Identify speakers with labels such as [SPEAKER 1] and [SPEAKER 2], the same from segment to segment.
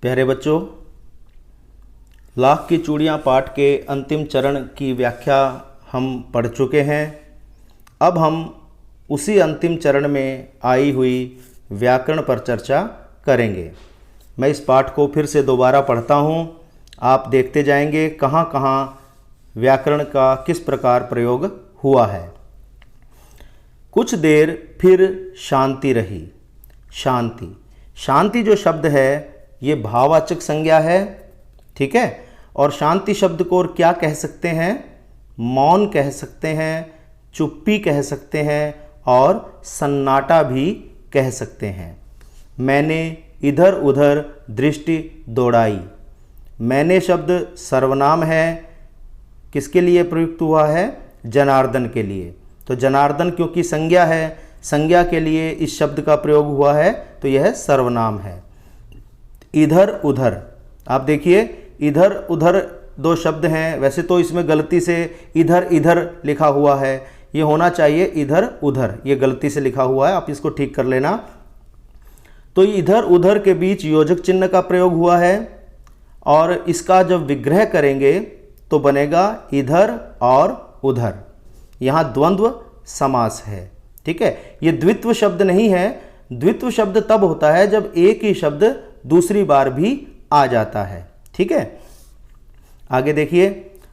[SPEAKER 1] प्यारे बच्चों, लाख की चूड़ियाँ पाठ के अंतिम चरण की व्याख्या हम पढ़ चुके हैं। अब हम उसी अंतिम चरण में आई हुई व्याकरण पर चर्चा करेंगे। मैं इस पाठ को फिर से दोबारा पढ़ता हूँ, आप देखते जाएंगे कहाँ कहाँ व्याकरण का किस प्रकार प्रयोग हुआ है। कुछ देर फिर शांति रही। शांति, शांति जो शब्द है ये भाववाचक संज्ञा है, ठीक है। और शांति शब्द को और क्या कह सकते हैं? मौन कह सकते हैं, चुप्पी कह सकते हैं और सन्नाटा भी कह सकते हैं। मैंने इधर उधर दृष्टि दौड़ाई। मैंने शब्द सर्वनाम है, किसके लिए प्रयुक्त हुआ है? जनार्दन के लिए। तो जनार्दन क्योंकि संज्ञा है, संज्ञा के लिए इस शब्द का प्रयोग हुआ है, तो यह सर्वनाम है। इधर उधर, आप देखिए इधर उधर दो शब्द हैं। वैसे तो इसमें गलती से इधर इधर लिखा हुआ है, ये होना चाहिए इधर उधर, ये गलती से लिखा हुआ है, आप इसको ठीक कर लेना। तो इधर उधर के बीच योजक चिन्ह का प्रयोग हुआ है और इसका जब विग्रह करेंगे तो बनेगा इधर और उधर। यहाँ द्वंद्व समास है, ठीक है। ये द्वित्व शब्द नहीं है। द्वित्व शब्द तब होता है जब एक ही शब्द दूसरी बार भी आ जाता है, ठीक है। आगे देखिए,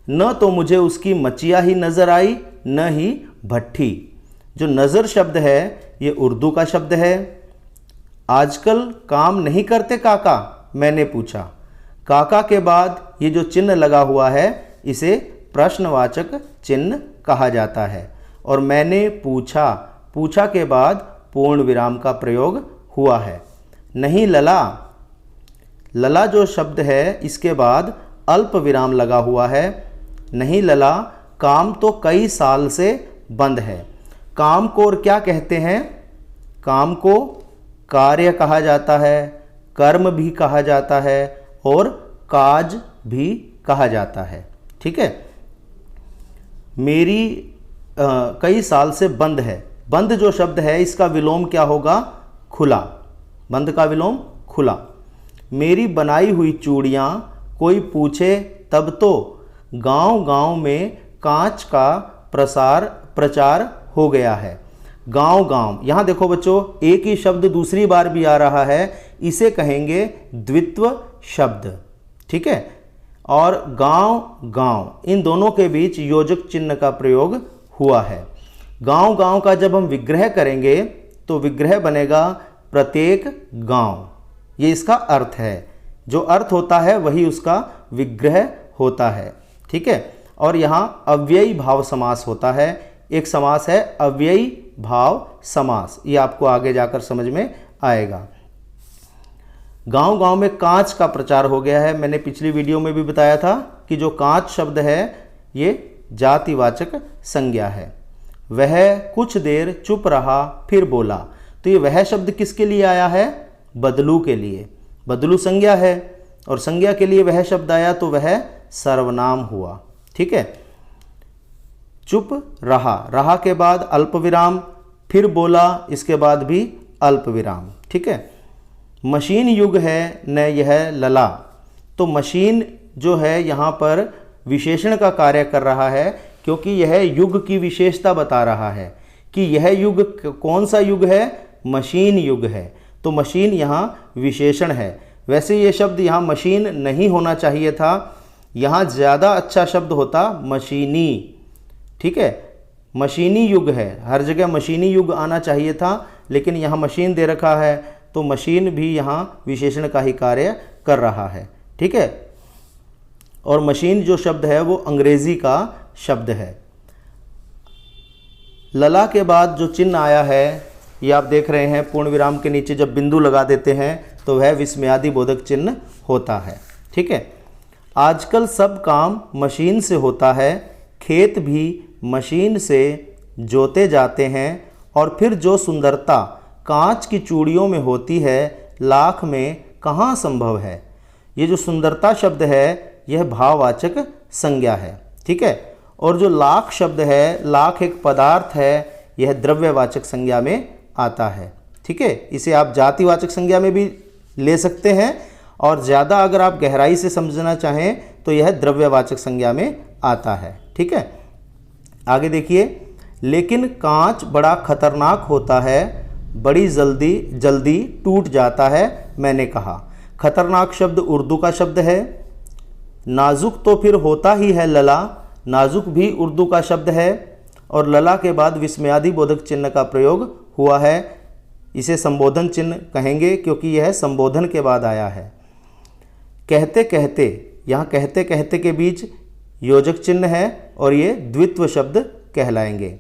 [SPEAKER 1] न तो मुझे उसकी मचिया ही नजर आई न ही भट्ठी। जो नजर शब्द है ये उर्दू का शब्द है। आजकल काम नहीं करते काका, मैंने पूछा। काका के बाद ये जो चिन्ह लगा हुआ है इसे प्रश्नवाचक चिन्ह कहा जाता है। और मैंने पूछा, पूछा के बाद पूर्ण विराम का प्रयोग हुआ है। नहीं लला, लला जो शब्द है इसके बाद अल्प विराम लगा हुआ है। नहीं लला, काम तो कई साल से बंद है। काम को और क्या कहते हैं? काम को कार्य कहा जाता है, कर्म भी कहा जाता है और काज भी कहा जाता है, ठीक है। मेरी कई साल से बंद है। बंद जो शब्द है इसका विलोम क्या होगा? खुला। बंद का विलोम खुला। मेरी बनाई हुई चूड़ियाँ कोई पूछे तब तो गांव गांव में कांच का प्रचार हो गया है। गांव गांव, यहाँ देखो बच्चों एक ही शब्द दूसरी बार भी आ रहा है, इसे कहेंगे द्वित्व शब्द, ठीक है। और गांव गांव, इन दोनों के बीच योजक चिन्ह का प्रयोग हुआ है। गांव गांव का जब हम विग्रह करेंगे तो विग्रह बनेगा प्रत्येक गांव। ये इसका अर्थ है। जो अर्थ होता है वही उसका विग्रह होता है, ठीक है। और यहाँ अव्ययी भाव समास होता है। एक समास है अव्ययी भाव समास, ये आपको आगे जाकर समझ में आएगा। गांव गांव में कांच का प्रचार हो गया है। मैंने पिछली वीडियो में भी बताया था कि जो कांच शब्द है ये जातिवाचक संज्ञा है। वह कुछ देर चुप रहा फिर बोला। तो ये वह शब्द किसके लिए आया है? बदलू के लिए। बदलू संज्ञा है और संज्ञा के लिए वह शब्द आया तो वह सर्वनाम हुआ, ठीक है। चुप रहा, रहा के बाद अल्प विराम, फिर बोला, इसके बाद भी अल्प विराम, ठीक है। मशीन युग है न यह लला। तो मशीन जो है यहाँ पर विशेषण का कार्य कर रहा है क्योंकि यह युग की विशेषता बता रहा है कि यह युग कौन सा युग है? मशीन युग है। तो मशीन यहाँ विशेषण है। वैसे ये शब्द यहाँ मशीन नहीं होना चाहिए था, यहाँ ज़्यादा अच्छा शब्द होता मशीनी, ठीक है। मशीनी युग है, हर जगह मशीनी युग आना चाहिए था, लेकिन यहाँ मशीन दे रखा है तो मशीन भी यहाँ विशेषण का ही कार्य कर रहा है, ठीक है। और मशीन जो शब्द है वो अंग्रेजी का शब्द है। लला के बाद जो चिन्ह आया है ये आप देख रहे हैं, पूर्ण विराम के नीचे जब बिंदु लगा देते हैं तो वह विस्मयादि बोधक चिन्ह होता है, ठीक है। आजकल सब काम मशीन से होता है, खेत भी मशीन से जोते जाते हैं और फिर जो सुंदरता कांच की चूड़ियों में होती है लाख में कहाँ संभव है। ये जो सुंदरता शब्द है यह भाववाचक संज्ञा है, ठीक है। और जो लाख शब्द है, लाख एक पदार्थ है, यह द्रव्यवाचक संज्ञा में आता है, ठीक है। इसे आप जातिवाचक संज्ञा में भी ले सकते हैं और ज़्यादा अगर आप गहराई से समझना चाहें तो यह द्रव्यवाचक संज्ञा में आता है। ठीक है, आगे देखिए, लेकिन कांच बड़ा खतरनाक होता है, बड़ी जल्दी जल्दी टूट जाता है, मैंने कहा। खतरनाक शब्द उर्दू का शब्द है। नाजुक तो फिर होता ही है लला, नाजुक भी उर्दू का शब्द है और लला के बाद विस्मयादि बोधक चिन्ह का प्रयोग हुआ है। इसे संबोधन चिन्ह कहेंगे क्योंकि यह संबोधन के बाद आया है। कहते कहते, यहाँ कहते कहते के बीच योजक चिन्ह है और ये द्वित्व शब्द कहलाएंगे।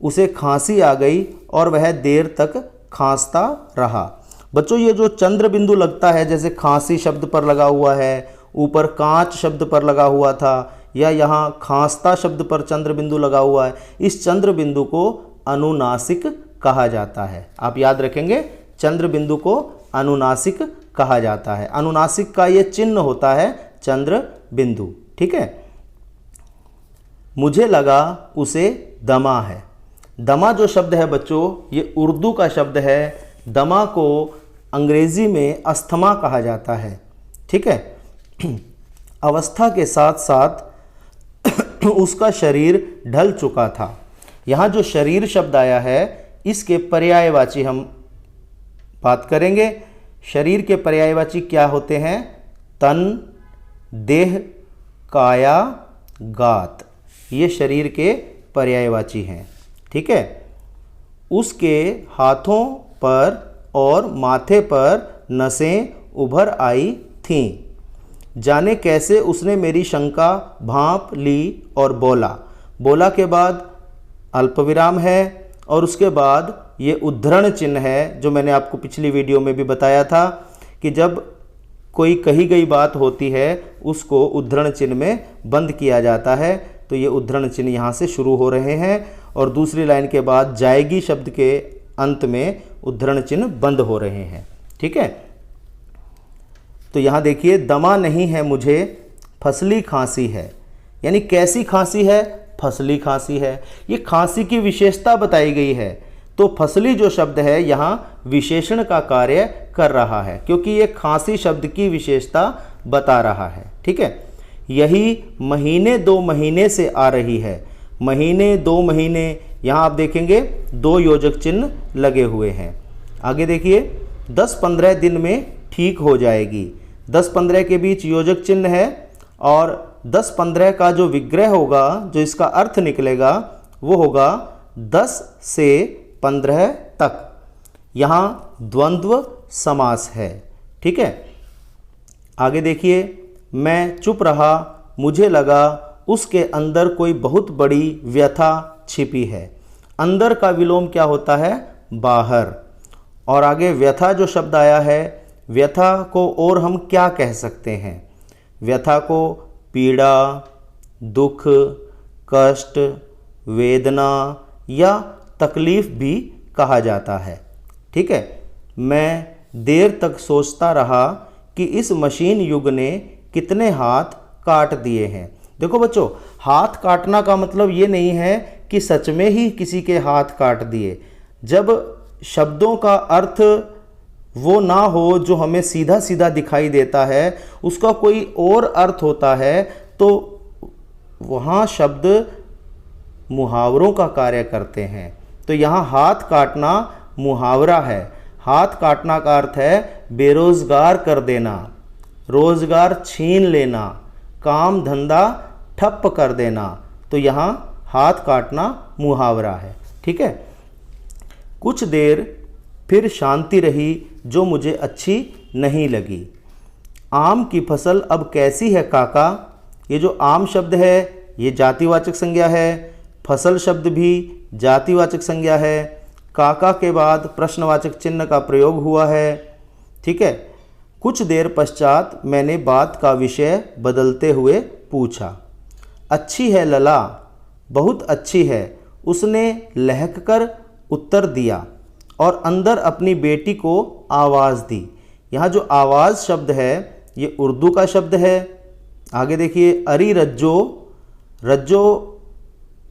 [SPEAKER 1] उसे खांसी आ गई और वह देर तक खांसता रहा। बच्चों, ये जो चंद्र बिंदु लगता है, जैसे खांसी शब्द पर लगा हुआ है, ऊपर कांच शब्द पर लगा हुआ था, या यहाँ खांसता शब्द पर चंद्र बिंदु लगा हुआ है, इस चंद्र बिंदु को अनुनासिक कहा जाता है। आप याद रखेंगे, चंद्र बिंदु को अनुनासिक कहा जाता है। अनुनासिक का ये चिन्ह होता है चंद्र बिंदु। ठीक है, मुझे लगा उसे दमा है। दमा जो शब्द है बच्चों, ये उर्दू का शब्द है। दमा को अंग्रेजी में अस्थमा कहा जाता है। ठीक है, अवस्था के साथ साथ उसका शरीर ढल चुका था। यहाँ जो शरीर शब्द आया है, इसके पर्यायवाची हम बात करेंगे। शरीर के पर्यायवाची क्या होते हैं? तन, देह, काया, गात, ये शरीर के पर्यायवाची हैं। ठीक है, उसके हाथों पर और माथे पर नसें उभर आई थीं। जाने कैसे उसने मेरी शंका भांप ली और बोला। बोला के बाद अल्पविराम है और उसके बाद ये उद्धरण चिन्ह है, जो मैंने आपको पिछली वीडियो में भी बताया था कि जब कोई कही गई बात होती है उसको उद्धरण चिन्ह में बंद किया जाता है। तो ये उद्धरण चिन्ह यहाँ से शुरू हो रहे हैं और दूसरी लाइन के बाद जाएगी शब्द के अंत में उद्धरण चिन्ह बंद हो रहे हैं। ठीक है, तो यहाँ देखिए, दमा नहीं है मुझे, फसली खांसी है। यानी कैसी खांसी है? फसली खांसी है। ये खांसी की विशेषता बताई गई है। तो फसली जो शब्द है यहाँ विशेषण का कार्य कर रहा है, क्योंकि ये खांसी शब्द की विशेषता बता रहा है। ठीक है, यही महीने 2 महीने से आ रही है। महीने 2 महीने, यहाँ आप देखेंगे 2 योजक चिन्ह लगे हुए हैं। आगे देखिए, 10-15 दिन में ठीक हो जाएगी। 10-15 के बीच योजक चिन्ह है और 10-15 का जो विग्रह होगा, जो इसका अर्थ निकलेगा, वो होगा 10 से 15 तक। यहाँ द्वंद्व समास है। ठीक है, आगे देखिए, मैं चुप रहा, मुझे लगा उसके अंदर कोई बहुत बड़ी व्यथा छिपी है। अंदर का विलोम क्या होता है? बाहर। और आगे व्यथा जो शब्द आया है, व्यथा को और हम क्या कह सकते हैं? व्यथा को पीड़ा, दुख, कष्ट, वेदना या तकलीफ भी कहा जाता है। ठीक है, मैं देर तक सोचता रहा कि इस मशीन युग ने कितने हाथ काट दिए हैं। देखो बच्चों, हाथ काटना का मतलब ये नहीं है कि सच में ही किसी के हाथ काट दिए। जब शब्दों का अर्थ वो ना हो जो हमें सीधा सीधा दिखाई देता है, उसका कोई और अर्थ होता है, तो वहाँ शब्द मुहावरों का कार्य करते हैं। तो यहाँ हाथ काटना मुहावरा है। हाथ काटना का अर्थ है बेरोजगार कर देना, रोजगार छीन लेना, काम धंधा ठप कर देना। तो यहाँ हाथ काटना मुहावरा है। ठीक है, कुछ देर फिर शांति रही जो मुझे अच्छी नहीं लगी। आम की फसल अब कैसी है काका? ये जो आम शब्द है ये जातिवाचक संज्ञा है, फसल शब्द भी जातिवाचक संज्ञा है। काका के बाद प्रश्नवाचक चिन्ह का प्रयोग हुआ है। ठीक है, कुछ देर पश्चात मैंने बात का विषय बदलते हुए पूछा। अच्छी है लला, बहुत अच्छी है, उसने लहककर उत्तर दिया और अंदर अपनी बेटी को आवाज़ दी। यहाँ जो आवाज़ शब्द है ये उर्दू का शब्द है। आगे देखिए, अरी रज्जो, रज्जो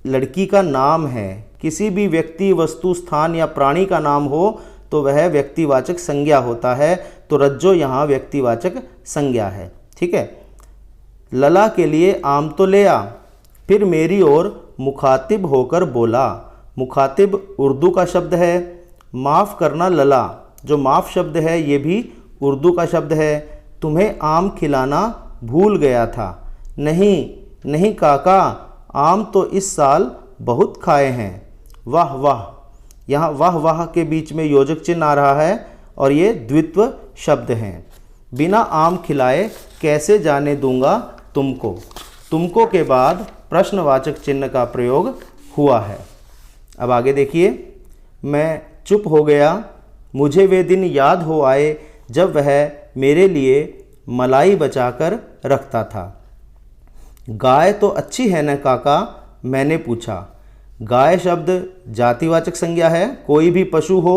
[SPEAKER 1] लड़की का नाम है। किसी भी व्यक्ति, वस्तु, स्थान या प्राणी का नाम हो तो वह व्यक्तिवाचक संज्ञा होता है। तो रज्जो यहाँ व्यक्तिवाचक संज्ञा है। ठीक है। लला के लिए आम तो ले आ, फिर मेरी ओर मुखातिब होकर बोला। मुखातिब उर्दू का शब्द है। माफ़ करना लला, जो माफ़ शब्द है ये भी उर्दू का शब्द है। तुम्हें आम खिलाना भूल गया था। नहीं नहीं काका, आम तो इस साल बहुत खाए हैं। वाह वाह, यहाँ वाह वाह के बीच में योजक चिन्ह आ रहा है और ये द्वित्व शब्द हैं। बिना आम खिलाए कैसे जाने दूंगा तुमको। तुमको के बाद प्रश्नवाचक चिन्ह का प्रयोग हुआ है। अब आगे देखिए। मैं चुप हो गया, मुझे वे दिन याद हो आए जब वह मेरे लिए मलाई बचाकर रखता था। गाय तो अच्छी है न काका, मैंने पूछा। गाय शब्द जातिवाचक संज्ञा है। कोई भी पशु हो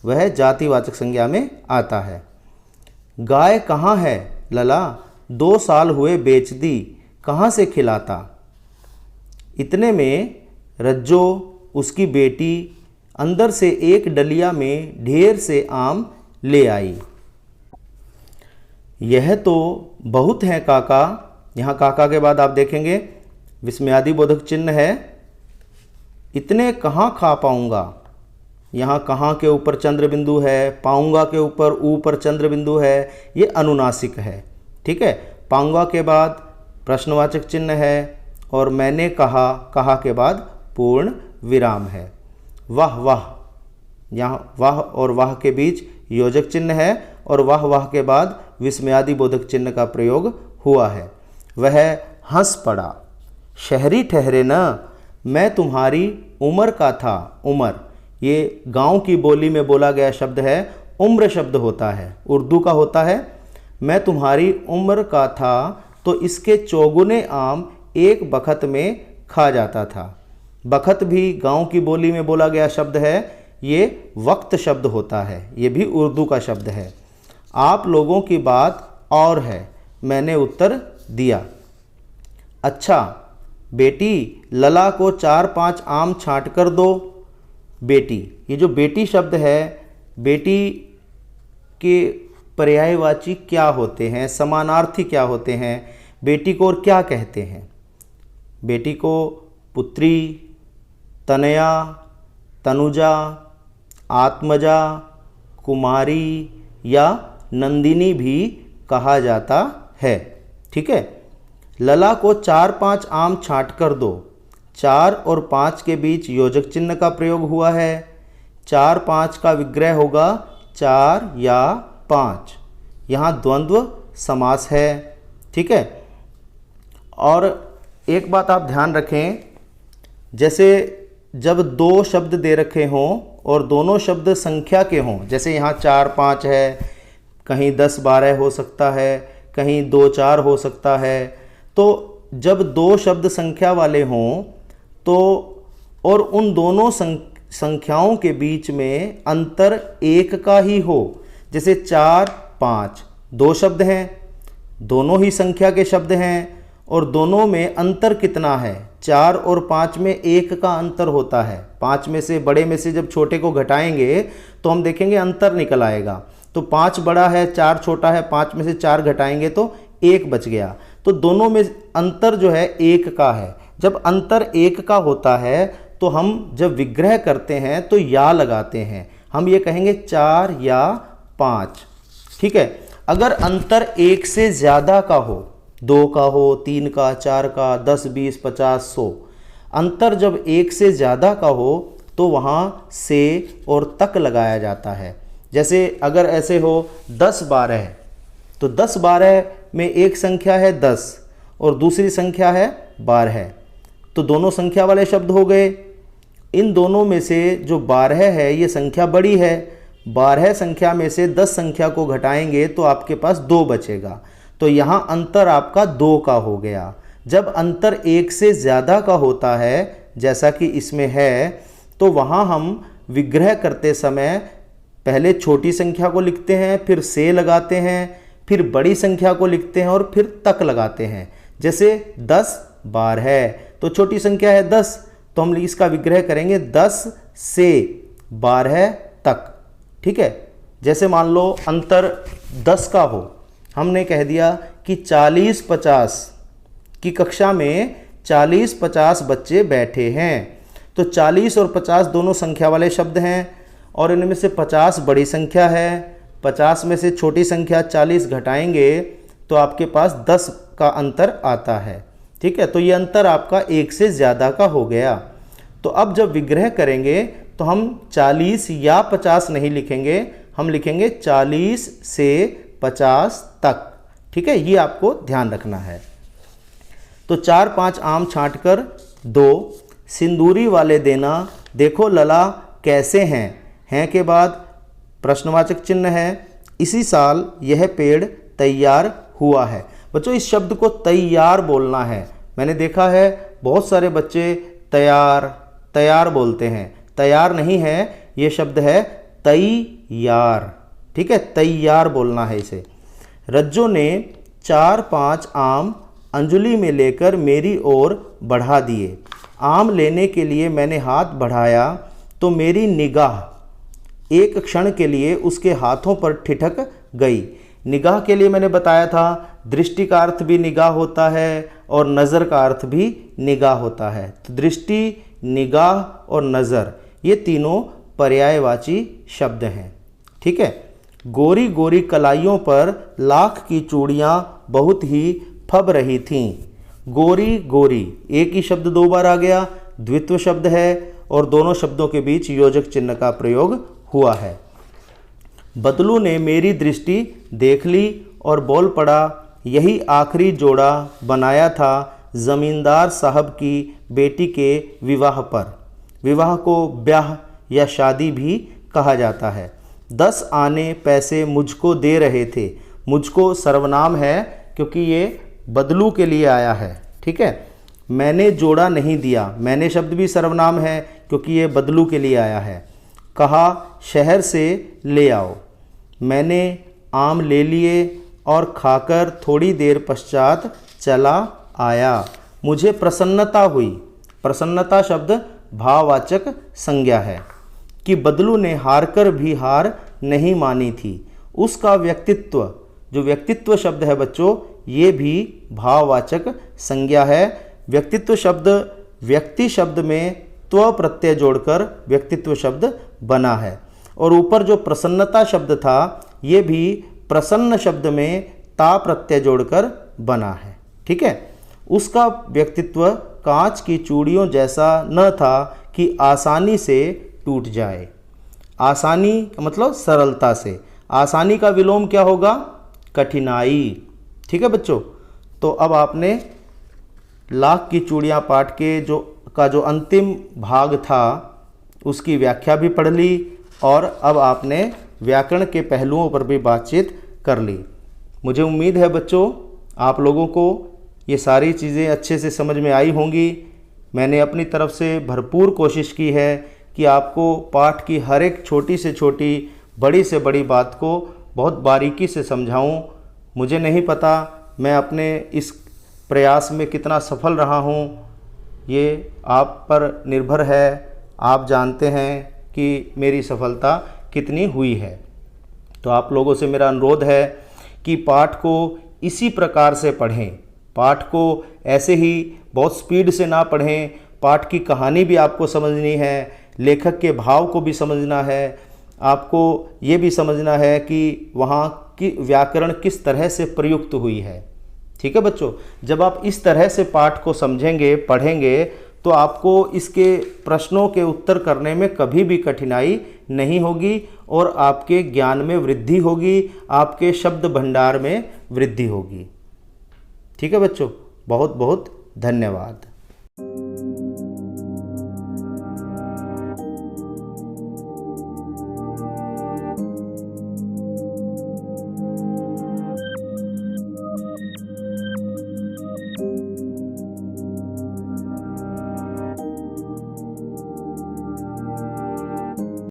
[SPEAKER 1] वह जातिवाचक संज्ञा में आता है। गाय कहाँ है लला, 2 साल हुए बेच दी, कहाँ से खिलाता। इतने में रज्जो उसकी बेटी अंदर से एक डलिया में ढेर से आम ले आई। यह तो बहुत है काका। यहाँ काका के बाद आप देखेंगे विस्मयादि बोधक चिन्ह है। इतने कहाँ खा पाऊँगा। यहाँ कहाँ के ऊपर चंद्र बिंदु है, पाऊँगा के ऊपर चंद्र बिंदु है, ये अनुनासिक है। ठीक है। पाऊँगा के बाद प्रश्नवाचक चिन्ह है और मैंने कहा, कहा के बाद पूर्ण विराम है। वाह वाह, यहाँ वाह और वाह के बीच योजक चिन्ह है और वाह वाह के बाद विस्मयादि बोधक चिन्ह का प्रयोग हुआ है। वह हंस पड़ा। शहरी ठहरे न, मैं तुम्हारी उम्र का था। उम्र ये गांव की बोली में बोला गया शब्द है। उम्र शब्द होता है, उर्दू का होता है। मैं तुम्हारी उम्र का था तो इसके चौगुने आम एक बखत में खा जाता था। बखत भी गांव की बोली में बोला गया शब्द है। ये वक्त शब्द होता है, ये भी उर्दू का शब्द है। आप लोगों की बात और है, मैंने उत्तर दिया। अच्छा बेटी, लला को 4-5 आम छांट कर दो। बेटी, ये जो बेटी शब्द है, बेटी के पर्यायवाची क्या होते हैं, समानार्थी क्या होते हैं, बेटी को और क्या कहते हैं। बेटी को पुत्री, तनया, तनुजा, आत्मजा, कुमारी या नंदिनी भी कहा जाता है। ठीक है। लला को 4-5 आम छांट कर दो। 4 और 5 के बीच योजक चिन्ह का प्रयोग हुआ है। 4-5 का विग्रह होगा 4 या 5। यहाँ द्वंद्व समास है। ठीक है। और एक बात आप ध्यान रखें, जैसे जब 2 शब्द दे रखे हों और दोनों शब्द संख्या के हों, जैसे यहाँ 4-5 है, कहीं 10-12 हो सकता है, कहीं 2-4 हो सकता है। तो जब 2 शब्द संख्या वाले हों तो और उन दोनों संख्याओं के बीच में अंतर 1 का ही हो, जैसे 4-5 2 शब्द हैं, दोनों ही संख्या के शब्द हैं और दोनों में अंतर कितना है, 4 और 5 में 1 का अंतर होता है। 5 में से, बड़े में से जब छोटे को घटाएंगे तो हम देखेंगे अंतर निकल आएगा। तो 5 बड़ा है, 4 छोटा है, 5 में से 4 घटाएंगे तो 1 बच गया। तो दोनों में अंतर जो है 1 का है। जब अंतर 1 का होता है तो हम जब विग्रह करते हैं तो या लगाते हैं, हम ये कहेंगे 4 या 5। ठीक है। अगर अंतर 1 से ज़्यादा का हो, 2 का हो, 3 का, 4 का, 10, 20, 50, 100, अंतर जब 1 से ज़्यादा का हो तो वहाँ से और तक लगाया जाता है। जैसे अगर ऐसे हो 10-12 तो 10-12 में एक संख्या है 10 और दूसरी संख्या है 12, तो दोनों संख्या वाले शब्द हो गए। इन दोनों में से जो 12 है ये संख्या बड़ी है। 12 संख्या में से 10 संख्या को घटाएंगे तो आपके पास 2 बचेगा। तो यहाँ अंतर आपका 2 का हो गया। जब अंतर 1 से ज़्यादा का होता है जैसा कि इसमें है, तो वहाँ हम विग्रह करते समय पहले छोटी संख्या को लिखते हैं, फिर से लगाते हैं, फिर बड़ी संख्या को लिखते हैं और फिर तक लगाते हैं। जैसे 10-12 तो छोटी संख्या है 10, तो हम इसका विग्रह करेंगे 10 से 12 तक। ठीक है। जैसे मान लो अंतर 10 का हो, हमने कह दिया कि 40-50 की कक्षा में 40-50 बच्चे बैठे हैं, तो 40 और 50 दोनों संख्या वाले शब्द हैं और इनमें से 50 बड़ी संख्या है, 50 में से छोटी संख्या 40 घटाएंगे तो आपके पास 10 का अंतर आता है, ठीक है। तो ये अंतर आपका 1 से ज़्यादा का हो गया। तो अब जब विग्रह करेंगे तो हम 40 या 50 नहीं लिखेंगे, हम लिखेंगे 40 से 50 तक, ठीक है। ये आपको ध्यान रखना है। तो 4-5 आम छांटकर 2 सिंदूरी वाले देना, देखो लला कैसे हैं के बाद प्रश्नवाचक चिन्ह है, इसी साल यह पेड़ तैयार हुआ है। बच्चों इस शब्द को तैयार बोलना है। मैंने देखा है बहुत सारे बच्चे तैयार बोलते हैं, तैयार नहीं है, ये शब्द है तैयार, ठीक है। तैयार बोलना है इसे। रज्जो ने 4-5 आम अंजलि में लेकर मेरी ओर बढ़ा दिए। आम लेने के लिए मैंने हाथ बढ़ाया तो मेरी निगाह एक क्षण के लिए उसके हाथों पर ठिठक गई। निगाह के लिए मैंने बताया था दृष्टि का अर्थ भी निगाह होता है और नज़र का अर्थ भी निगाह होता है। तो दृष्टि, निगाह और नज़र ये तीनों पर्यायवाची शब्द हैं, ठीक है। गोरी गोरी कलाइयों पर लाख की चूड़ियाँ बहुत ही फब रही थीं। गोरी गोरी एक ही शब्द 2 बार आ गया, द्वित्व शब्द है और दोनों शब्दों के बीच योजक चिन्ह का प्रयोग हुआ है। बदलू ने मेरी दृष्टि देख ली और बोल पड़ा, यही आखिरी जोड़ा बनाया था ज़मींदार साहब की बेटी के विवाह पर। विवाह को ब्याह या शादी भी कहा जाता है। 10 आने पैसे मुझको दे रहे थे। मुझको सर्वनाम है क्योंकि ये बदलू के लिए आया है, ठीक है। मैंने जोड़ा नहीं दिया, मैंने शब्द भी सर्वनाम है क्योंकि ये बदलू के लिए आया है। कहा शहर से ले आओ। मैंने आम ले लिए और खाकर थोड़ी देर पश्चात चला आया। मुझे प्रसन्नता हुई। प्रसन्नता शब्द भाववाचक संज्ञा है कि बदलू ने हारकर भी हार नहीं मानी थी। उसका व्यक्तित्व, जो व्यक्तित्व शब्द है बच्चों, ये भी भाववाचक संज्ञा है। व्यक्तित्व शब्द व्यक्ति शब्द में त्व प्रत्यय जोड़कर व्यक्तित्व शब्द बना है और ऊपर जो प्रसन्नता शब्द था ये भी प्रसन्न शब्द में ता प्रत्यय जोड़कर बना है, ठीक है। उसका व्यक्तित्व कांच की चूड़ियों जैसा न था कि आसानी से टूट जाए। आसानी का मतलब सरलता से, आसानी का विलोम क्या होगा? कठिनाई, ठीक है बच्चों। तो अब आपने लाख की चूड़ियाँ पाठ के जो अंतिम भाग था उसकी व्याख्या भी पढ़ ली और अब आपने व्याकरण के पहलुओं पर भी बातचीत कर ली। मुझे उम्मीद है बच्चों आप लोगों को ये सारी चीज़ें अच्छे से समझ में आई होंगी। मैंने अपनी तरफ से भरपूर कोशिश की है कि आपको पाठ की हर एक छोटी से छोटी, बड़ी से बड़ी बात को बहुत बारीकी से समझाऊं। मुझे नहीं पता मैं अपने इस प्रयास में कितना सफल रहा हूं, ये आप पर निर्भर है। आप जानते हैं कि मेरी सफलता कितनी हुई है। तो आप लोगों से मेरा अनुरोध है कि पाठ को इसी प्रकार से पढ़ें। पाठ को ऐसे ही बहुत स्पीड से ना पढ़ें। पाठ की कहानी भी आपको समझनी है, लेखक के भाव को भी समझना है, आपको ये भी समझना है कि वहाँ की व्याकरण किस तरह से प्रयुक्त हुई है, ठीक है बच्चों। जब आप इस तरह से पाठ को समझेंगे, पढ़ेंगे, तो आपको इसके प्रश्नों के उत्तर करने में कभी भी कठिनाई नहीं होगी और आपके ज्ञान में वृद्धि होगी, आपके शब्द भंडार में वृद्धि होगी, ठीक है बच्चों। बहुत बहुत धन्यवाद।